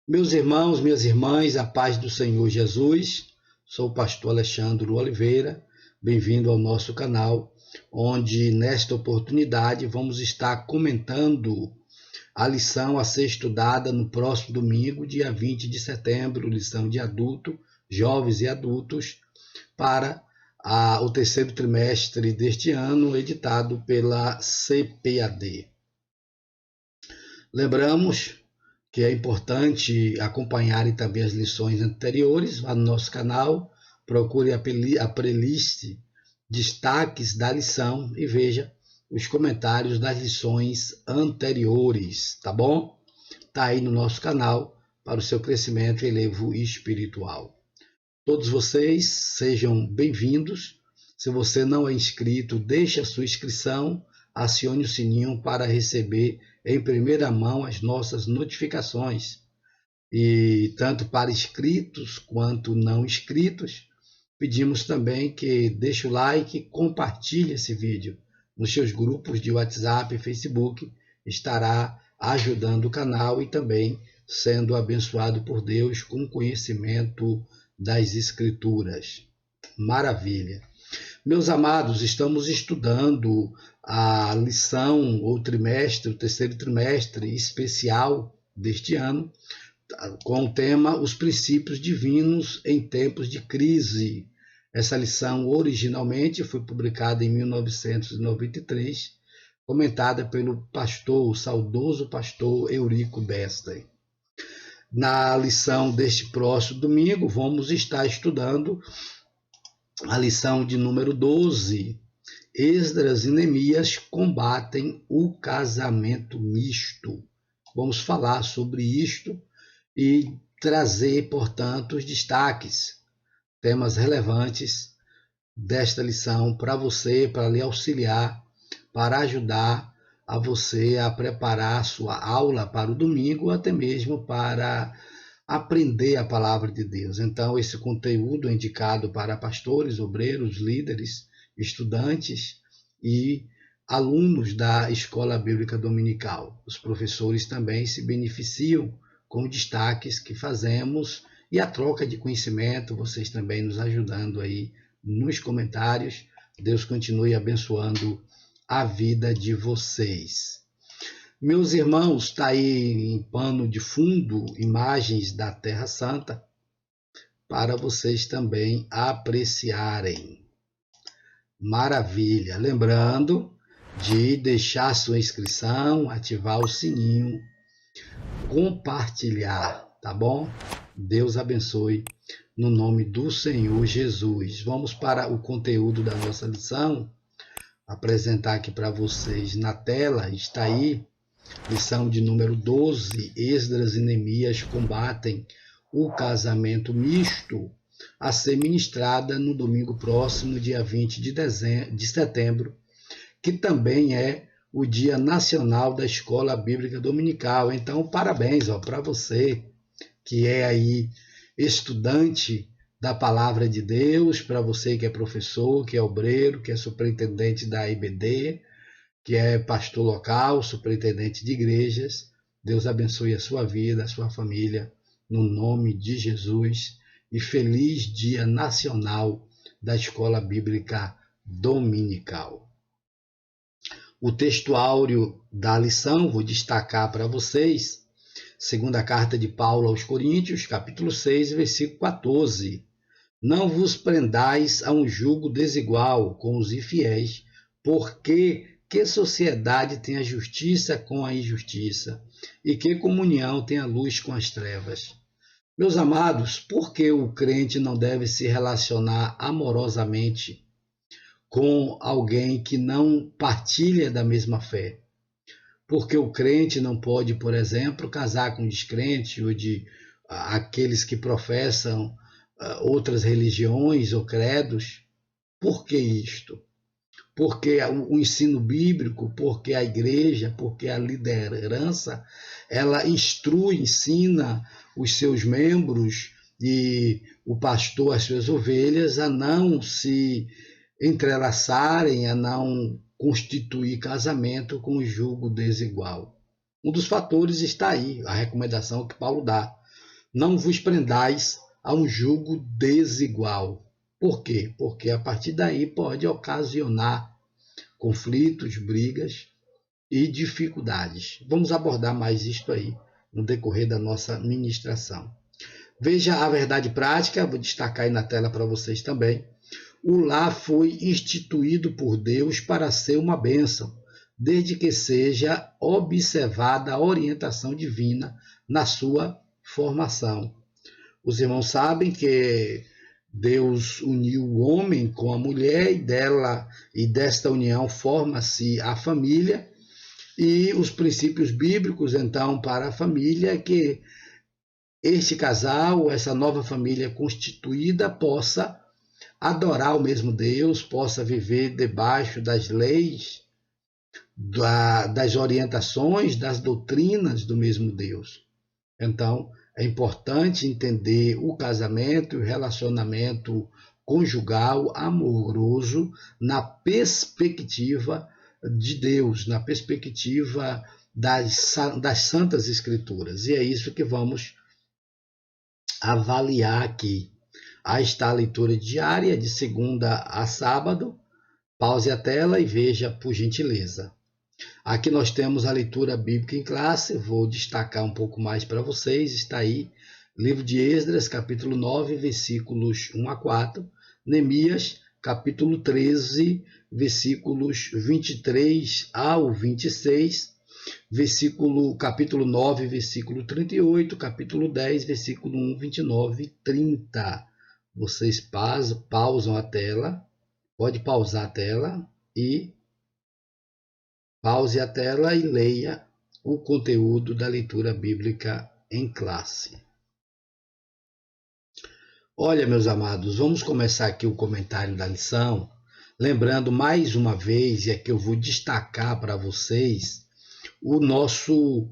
Meus irmãos, minhas irmãs, a paz do Senhor Jesus. Sou o pastor Alexandre Oliveira. Bem-vindo ao nosso canal, onde nesta oportunidade vamos estar comentando a lição a ser estudada no próximo domingo, dia 20 de setembro, lição de adulto, jovens e adultos, para o terceiro trimestre deste ano, editado pela CPAD. Lembramos que é importante acompanharem também as lições anteriores lá no nosso canal. Procure a playlist Destaques da Lição e veja os comentários das lições anteriores, tá bom? Tá aí no nosso canal para o seu crescimento e elevo espiritual. Todos vocês sejam bem-vindos. Se você não é inscrito, deixe a sua inscrição, acione o sininho para receber em primeira mão as nossas notificações. E tanto para inscritos quanto não inscritos, pedimos também que deixe o like e compartilhe esse vídeo nos seus grupos de WhatsApp e Facebook. Estará ajudando o canal e também sendo abençoado por Deus com conhecimento das Escrituras. Maravilha! Meus amados, estamos estudando a lição ou trimestre, o terceiro trimestre especial deste ano, com o tema Os Princípios Divinos em Tempos de Crise. Essa lição originalmente foi publicada em 1993, comentada pelo pastor, o saudoso pastor Eurico Bester. Na lição deste próximo domingo, vamos estar estudando a lição de número 12. Esdras e Neemias combatem o casamento misto. Vamos falar sobre isto e trazer, portanto, os destaques, temas relevantes desta lição para você, para lhe auxiliar, para ajudar a você a preparar a sua aula para o domingo, ou até mesmo para aprender a palavra de Deus. Então, esse conteúdo é indicado para pastores, obreiros, líderes, estudantes e alunos da Escola Bíblica Dominical. Os professores também se beneficiam com destaques que fazemos e a troca de conhecimento, vocês também nos ajudando aí nos comentários. Deus continue abençoando a vida de vocês. Meus irmãos, está aí em pano de fundo imagens da Terra Santa para vocês também apreciarem. Maravilha! Lembrando de deixar sua inscrição, ativar o sininho, compartilhar, tá bom? Deus abençoe no nome do Senhor Jesus. Vamos para o conteúdo da nossa lição. Apresentar aqui para vocês na tela, está aí, lição de número 12, Esdras e Neemias combatem o casamento misto, a ser ministrada no domingo próximo, dia 20 de setembro, que também é o Dia Nacional da Escola Bíblica Dominical. Então, parabéns para você que é aí estudante da Palavra de Deus, para você que é professor, que é obreiro, que é superintendente da IBD, que é pastor local, superintendente de igrejas. Deus abençoe a sua vida, a sua família, no nome de Jesus. E feliz Dia Nacional da Escola Bíblica Dominical. O texto áureo da lição, vou destacar para vocês, segunda carta de Paulo aos Coríntios, capítulo 6, versículo 14. Não vos prendais a um jugo desigual com os infiéis, porque que sociedade tem a justiça com a injustiça? E que comunhão tem a luz com as trevas? Meus amados, por que o crente não deve se relacionar amorosamente com alguém que não partilha da mesma fé? Porque o crente não pode, por exemplo, casar com descrente ou de aqueles que professam outras religiões ou credos. Por que isto? Porque o ensino bíblico, porque a igreja, porque a liderança, ela instrui, ensina os seus membros e o pastor, as suas ovelhas, a não se entrelaçarem, a não constituir casamento com jugo desigual. Um dos fatores está aí, a recomendação que Paulo dá. não vos prendais a um jugo desigual. Por quê? Porque a partir daí pode ocasionar conflitos, brigas e dificuldades. Vamos abordar mais isto aí no decorrer da nossa ministração. Veja a verdade prática, vou destacar aí na tela para vocês também. O lar foi instituído por Deus para ser uma bênção, desde que seja observada a orientação divina na sua formação. Os irmãos sabem que Deus uniu o homem com a mulher e desta união forma-se a família, e os princípios bíblicos, então, para a família é que este casal, essa nova família constituída, possa adorar o mesmo Deus, possa viver debaixo das leis, das orientações, das doutrinas do mesmo Deus. Então, é importante entender o casamento e o relacionamento conjugal amoroso na perspectiva de Deus, na perspectiva das Santas Escrituras. E é isso que vamos avaliar aqui. Aí está a leitura diária, de segunda a sábado. Pause a tela e veja, por gentileza. Aqui nós temos a leitura bíblica em classe, vou destacar um pouco mais para vocês. Está aí, livro de Esdras, capítulo 9, versículos 1 a 4. Neemias, capítulo 13, versículos 23 ao 26. Capítulo 9, versículo 38, capítulo 10, versículo 1, 29 e 30. Vocês pausam a tela, pode pausar a tela e pause a tela e leia o conteúdo da leitura bíblica em classe. Olha, meus amados, vamos começar aqui o comentário da lição, lembrando mais uma vez, e aqui eu vou destacar para vocês o nosso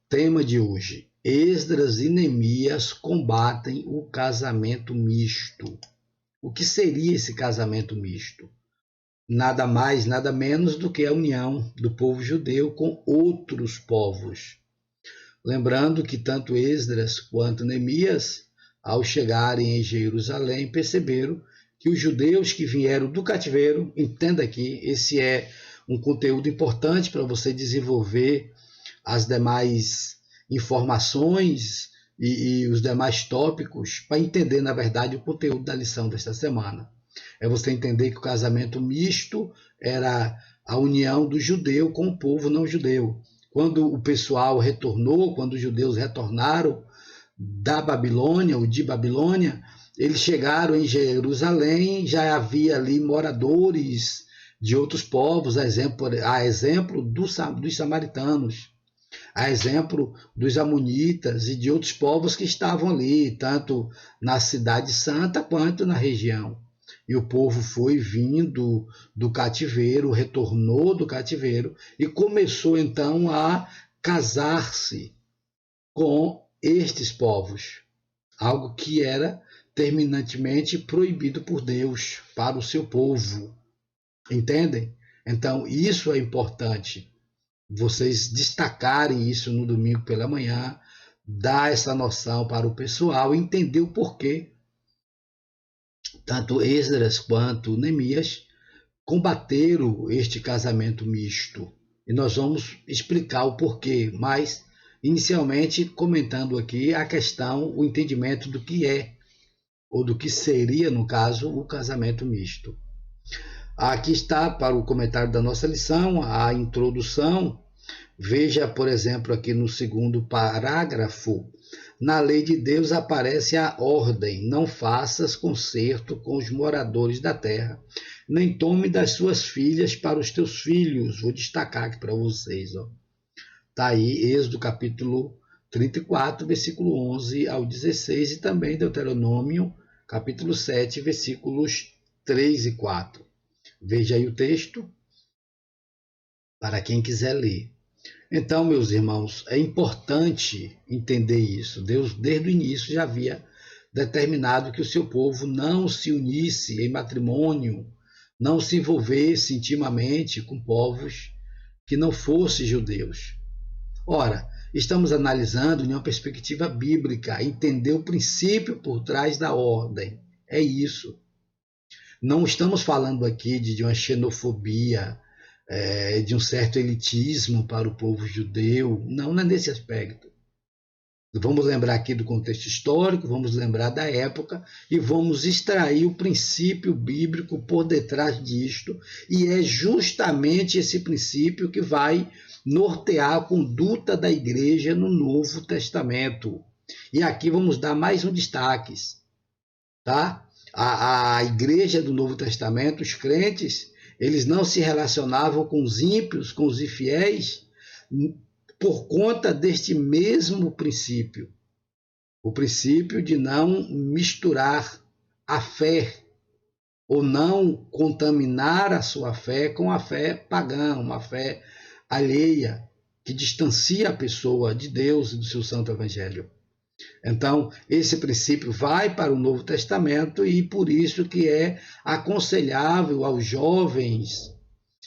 tema de hoje. Esdras e Neemias combatem o casamento misto. O que seria esse casamento misto? Nada mais, nada menos do que a união do povo judeu com outros povos. Lembrando que tanto Esdras quanto Neemias, ao chegarem em Jerusalém, perceberam que os judeus que vieram do cativeiro, entenda aqui, esse é um conteúdo importante para você desenvolver as demais informações e os demais tópicos para entender, na verdade, o conteúdo da lição desta semana. É você entender que o casamento misto era a união do judeu com o povo não judeu. Quando o pessoal retornou, quando os judeus retornaram da Babilônia ou de Babilônia, eles chegaram em Jerusalém, já havia ali moradores de outros povos, a exemplo dos samaritanos, a exemplo dos amonitas e de outros povos que estavam ali, tanto na cidade santa quanto na região. E o povo foi vindo do cativeiro, retornou do cativeiro e começou então a casar-se com estes povos, algo que era terminantemente proibido por Deus para o seu povo. Entendem? Então, isso é importante, vocês destacarem isso no domingo pela manhã, dar essa noção para o pessoal, entender o porquê. Tanto Esdras quanto Neemias combateram este casamento misto. E nós vamos explicar o porquê, mas inicialmente comentando aqui a questão, o entendimento do que é, ou do que seria, no caso, o casamento misto. Aqui está, para o comentário da nossa lição, a introdução. Veja, por exemplo, aqui no segundo parágrafo, na lei de Deus aparece a ordem: não faças concerto com os moradores da terra, nem tome das suas filhas para os teus filhos. Vou destacar aqui para vocês. Está aí, Êxodo capítulo 34, versículo 11 ao 16, e também Deuteronômio capítulo 7, versículos 3 e 4. Veja aí o texto, para quem quiser ler. Então, meus irmãos, é importante entender isso. Deus, desde o início, já havia determinado que o seu povo não se unisse em matrimônio, não se envolvesse intimamente com povos que não fossem judeus. Ora, estamos analisando em uma perspectiva bíblica, entender o princípio por trás da ordem. É isso. Não estamos falando aqui de uma xenofobia, de um certo elitismo para o povo judeu. Não é nesse aspecto. Vamos lembrar aqui do contexto histórico, vamos lembrar da época e vamos extrair o princípio bíblico por detrás disto, e é justamente esse princípio que vai nortear a conduta da igreja no Novo Testamento. E aqui vamos dar mais um destaque, tá? A igreja do Novo Testamento, os crentes, eles não se relacionavam com os ímpios, com os infiéis, por conta deste mesmo princípio, o princípio de não misturar a fé, ou não contaminar a sua fé com a fé pagã, uma fé alheia, que distancia a pessoa de Deus e do seu santo evangelho. Então, esse princípio vai para o Novo Testamento e por isso que é aconselhável aos jovens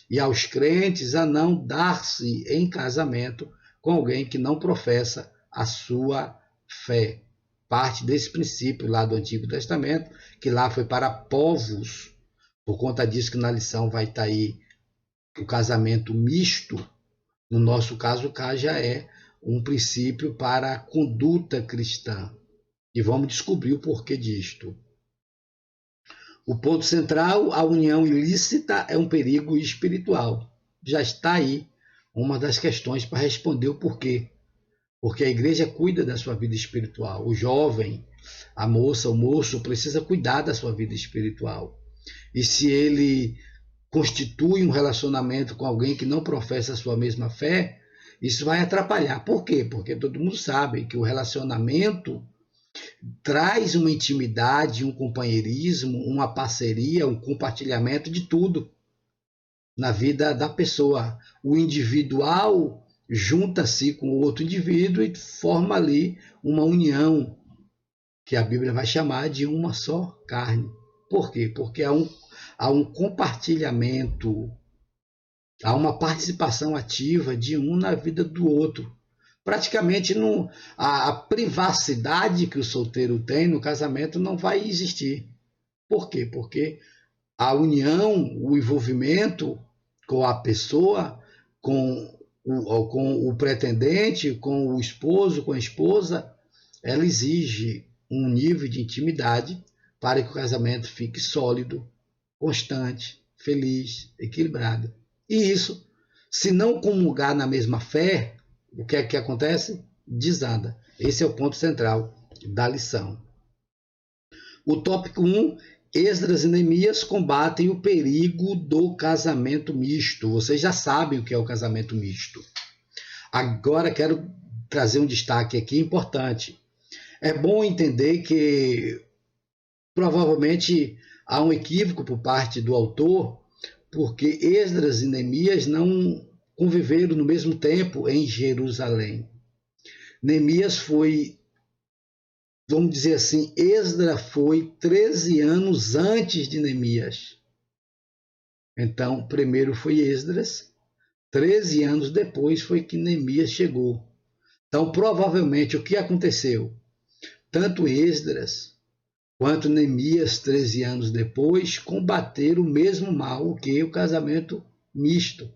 e aos crentes a não dar-se em casamento com alguém que não professa a sua fé. Parte desse princípio lá do Antigo Testamento, que lá foi para povos. Por conta disso que na lição vai estar aí o casamento misto. No nosso caso, cá já é um princípio para a conduta cristã. E vamos descobrir o porquê disto. O ponto central, a união ilícita é um perigo espiritual. Já está aí uma das questões para responder o porquê. Porque a igreja cuida da sua vida espiritual. O jovem, a moça, o moço precisa cuidar da sua vida espiritual. E se ele constitui um relacionamento com alguém que não professa a sua mesma fé, isso vai atrapalhar. Por quê? Porque todo mundo sabe que o relacionamento traz uma intimidade, um companheirismo, uma parceria, um compartilhamento de tudo na vida da pessoa. O individual junta-se com o outro indivíduo e forma ali uma união, que a Bíblia vai chamar de uma só carne. Por quê? Porque há um compartilhamento, há uma participação ativa de um na vida do outro. Praticamente a privacidade que o solteiro tem no casamento não vai existir. Por quê? Porque a união, o envolvimento com a pessoa, com o pretendente, com o esposo, com a esposa, ela exige um nível de intimidade para que o casamento fique sólido, constante, feliz, equilibrado. E isso, se não comungar na mesma fé, o que é que acontece? Desanda. Esse é o ponto central da lição. O tópico 1, Esdras e Neemias combatem o perigo do casamento misto. Vocês já sabem o que é o casamento misto. Agora quero trazer um destaque aqui importante. É bom entender que provavelmente há um equívoco por parte do autor, porque Esdras e Neemias não conviveram no mesmo tempo em Jerusalém. Neemias foi, vamos dizer assim, Esdras foi 13 anos antes de Neemias. Então, primeiro foi Esdras, 13 anos depois foi que Neemias chegou. Então, provavelmente, o que aconteceu? Tanto Esdras quanto Neemias, 13 anos depois, combateram o mesmo mal que o casamento misto.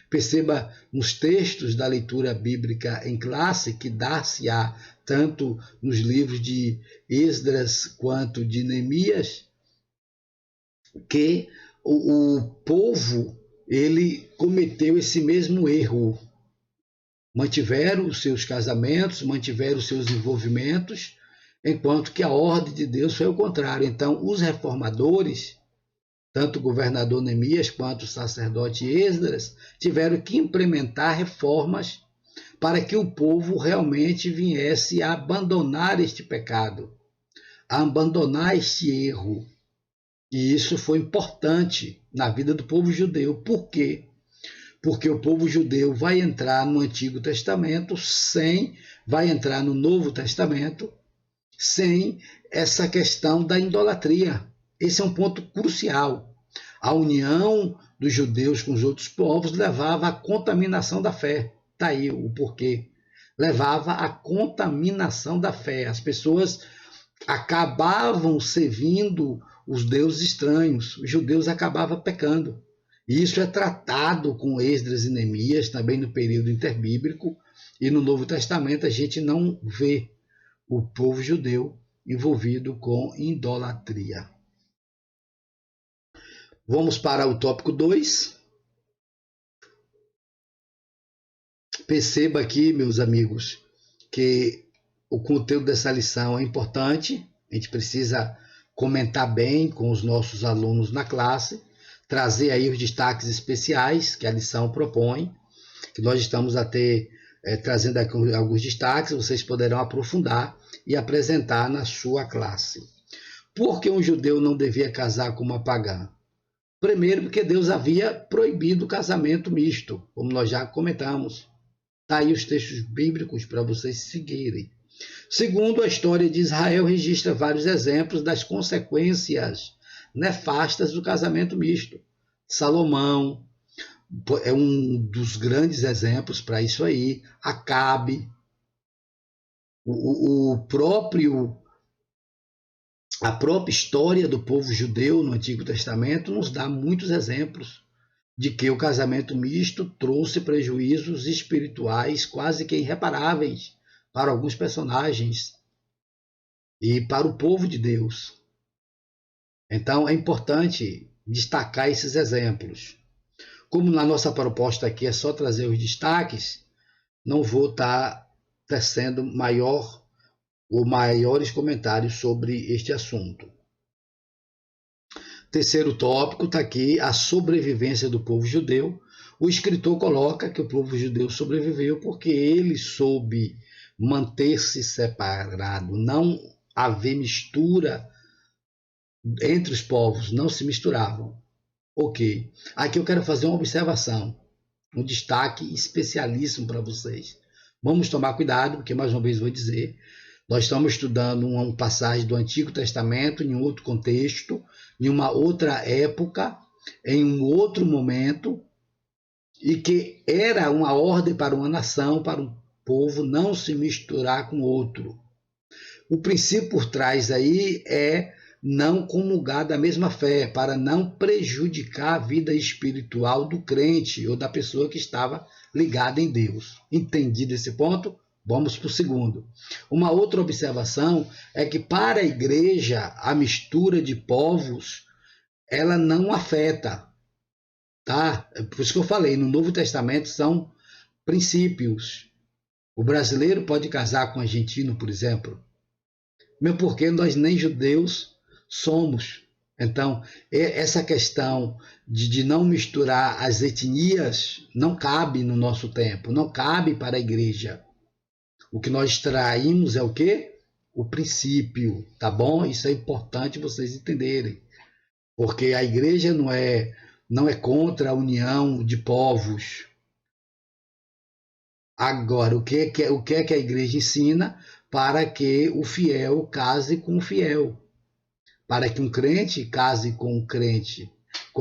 Perceba nos textos da leitura bíblica em classe que dar-se-á tanto nos livros de Esdras quanto de Neemias, que o povo ele cometeu esse mesmo erro. Mantiveram os seus casamentos, mantiveram os seus envolvimentos, enquanto que a ordem de Deus foi o contrário. Então, os reformadores, tanto o governador Neemias quanto o sacerdote Esdras, tiveram que implementar reformas para que o povo realmente viesse a abandonar este pecado, a abandonar este erro. E isso foi importante na vida do povo judeu. Por quê? Porque o povo judeu vai entrar no Antigo Testamento vai entrar no Novo Testamento sem essa questão da idolatria. Esse é um ponto crucial. A união dos judeus com os outros povos levava à contaminação da fé. Está aí o porquê. levava à contaminação da fé. As pessoas acabavam servindo os deuses estranhos, os judeus acabavam pecando. E isso é tratado com Esdras e Neemias, também no período interbíblico, e no Novo Testamento a gente não vê o povo judeu envolvido com idolatria. Vamos para o tópico 2. Perceba aqui, meus amigos, que o conteúdo dessa lição é importante, a gente precisa comentar bem com os nossos alunos na classe, trazer aí os destaques especiais que a lição propõe, que nós estamos trazendo aqui alguns destaques, vocês poderão aprofundar e apresentar na sua classe. Por que um judeu não devia casar com uma pagã? Primeiro, porque Deus havia proibido o casamento misto, como nós já comentamos. Está aí os textos bíblicos para vocês seguirem. Segundo, a história de Israel registra vários exemplos das consequências nefastas do casamento misto. Salomão é um dos grandes exemplos para isso aí. Acabe, a própria história do povo judeu no Antigo Testamento nos dá muitos exemplos de que o casamento misto trouxe prejuízos espirituais quase que irreparáveis para alguns personagens e para o povo de Deus. Então é importante destacar esses exemplos. Como na nossa proposta aqui é só trazer os destaques, não vou estar tecendo maiores comentários sobre este assunto. Terceiro tópico está aqui, a sobrevivência do povo judeu. O escritor coloca que o povo judeu sobreviveu porque ele soube manter-se separado, não haver mistura entre os povos, não se misturavam. Ok. Aqui eu quero fazer uma observação, um destaque especialíssimo para vocês. Vamos tomar cuidado, porque mais uma vez vou dizer, nós estamos estudando uma passagem do Antigo Testamento em outro contexto, em uma outra época, em um outro momento, e que era uma ordem para uma nação, para um povo não se misturar com outro. O princípio por trás aí é não comungar da mesma fé, para não prejudicar a vida espiritual do crente ou da pessoa que estava ligada em Deus. Entendido esse ponto? Vamos para o segundo. Uma outra observação é que para a igreja a mistura de povos ela não afeta, tá? Por isso que eu falei, no Novo Testamento são princípios. O brasileiro pode casar com o argentino, por exemplo, mesmo porque nós nem judeus somos. Então, essa questão de não misturar as etnias não cabe no nosso tempo, não cabe para a igreja. O que nós extraímos é o quê? O princípio, tá bom? Isso é importante vocês entenderem. Porque a igreja não é contra a união de povos. Agora, o que é que a igreja ensina? Para que o fiel case com o fiel. Para que um crente case com um crente.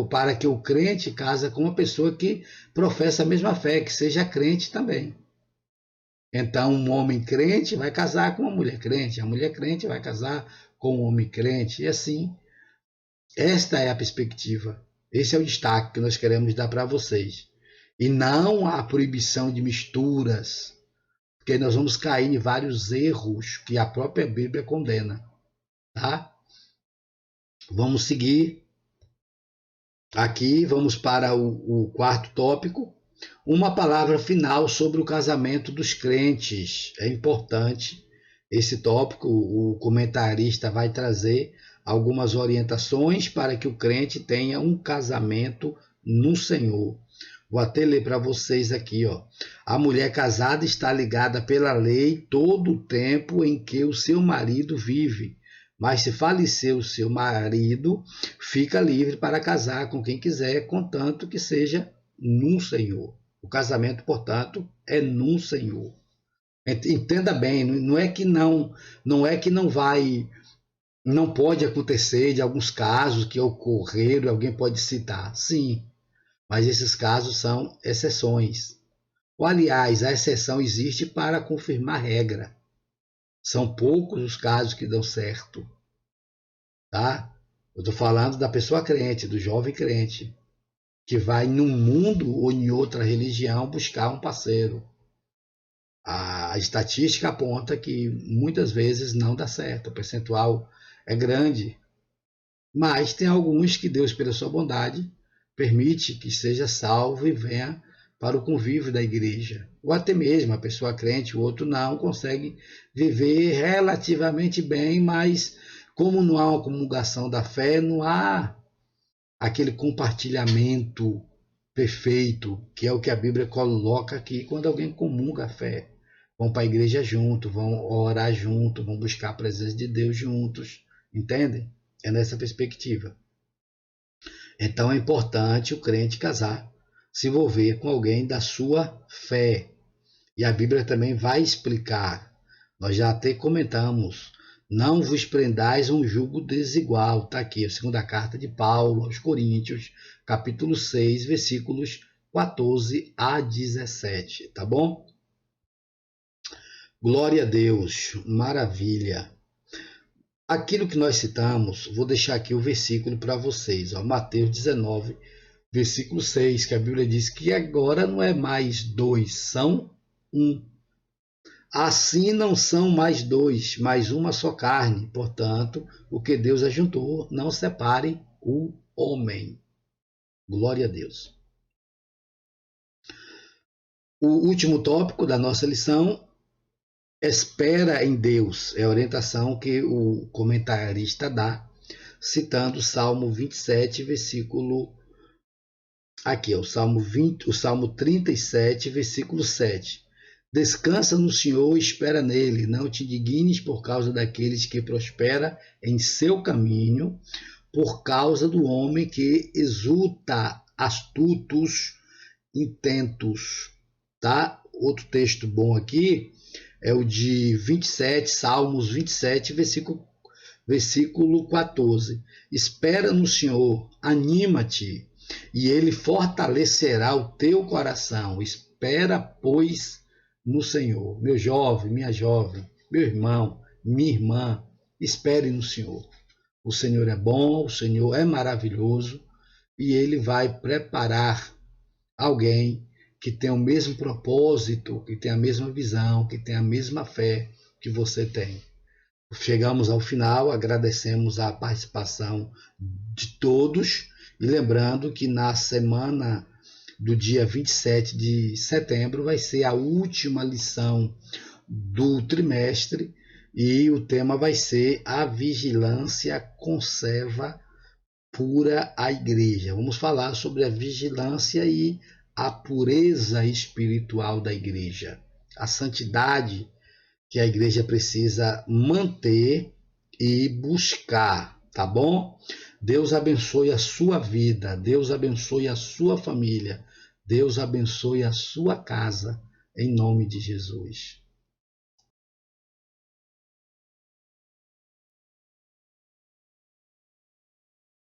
Para que o crente case com uma pessoa que professa a mesma fé, que seja crente também. Então, um homem crente vai casar com uma mulher crente, a mulher crente vai casar com um homem crente, e assim, esta é a perspectiva. Esse é o destaque que nós queremos dar para vocês. E não a proibição de misturas, porque nós vamos cair em vários erros que a própria Bíblia condena. Tá? Vamos seguir aqui, vamos para o quarto tópico. Uma palavra final sobre o casamento dos crentes. É importante esse tópico, o comentarista vai trazer algumas orientações para que o crente tenha um casamento no Senhor. Vou até ler para vocês aqui, ó. A mulher casada está ligada pela lei todo o tempo em que o seu marido vive. Mas se falecer o seu marido, fica livre para casar com quem quiser, contanto que seja no Senhor. O casamento, portanto, é no Senhor. Entenda bem, não é que não pode acontecer de alguns casos que ocorreram, alguém pode citar, sim, mas esses casos são exceções. Ou, aliás, a exceção existe para confirmar a regra. São poucos os casos que dão certo. Tá? Eu estou falando da pessoa crente, do jovem crente, que vai num mundo ou em outra religião buscar um parceiro. A estatística aponta que muitas vezes não dá certo, o percentual é grande, mas tem alguns que Deus, pela sua bondade, permite que seja salvo e venha para o convívio da igreja. Ou até mesmo a pessoa crente, o outro não, consegue viver relativamente bem, mas como não há uma comungação da fé, não há aquele compartilhamento perfeito, que é o que a Bíblia coloca aqui quando alguém comunga a fé. Vão para a igreja junto, vão orar junto, vão buscar a presença de Deus juntos. Entendem? É nessa perspectiva. Então é importante o crente casar, se envolver com alguém da sua fé. E a Bíblia também vai explicar. Nós já até comentamos. Não vos prendais um jugo desigual. Está aqui a segunda carta de Paulo aos Coríntios, capítulo 6, versículos 14 a 17. Tá bom? Glória a Deus, maravilha. Aquilo que nós citamos, vou deixar aqui o versículo para vocês. Ó, Mateus 19, versículo 6, que a Bíblia diz que agora não é mais dois, são um. Assim não são mais dois, mas uma só carne. Portanto, o que Deus ajuntou, não separe o homem. Glória a Deus. O último tópico da nossa lição, espera em Deus, é a orientação que o comentarista dá, citando o Salmo 27, versículo... Aqui, o Salmo 37, versículo 7. Descansa no Senhor e espera nele, não te indignes por causa daqueles que prosperam em seu caminho, por causa do homem que exulta astutos intentos. Tá? Outro texto bom aqui é o de 27, Salmos 27, versículo 14. Espera no Senhor, anima-te, e ele fortalecerá o teu coração. Espera, pois, no Senhor. Meu jovem, minha jovem, meu irmão, minha irmã, espere no Senhor. O Senhor é bom, o Senhor é maravilhoso e ele vai preparar alguém que tem o mesmo propósito, que tem a mesma visão, que tem a mesma fé que você tem. Chegamos ao final, agradecemos a participação de todos e lembrando que na semana do dia 27 de setembro vai ser a última lição do trimestre e o tema vai ser a vigilância conserva pura a igreja. Vamos falar sobre a vigilância e a pureza espiritual da igreja, a santidade que a igreja precisa manter e buscar, tá bom? Deus abençoe a sua vida, Deus abençoe a sua família, Deus abençoe a sua casa, em nome de Jesus.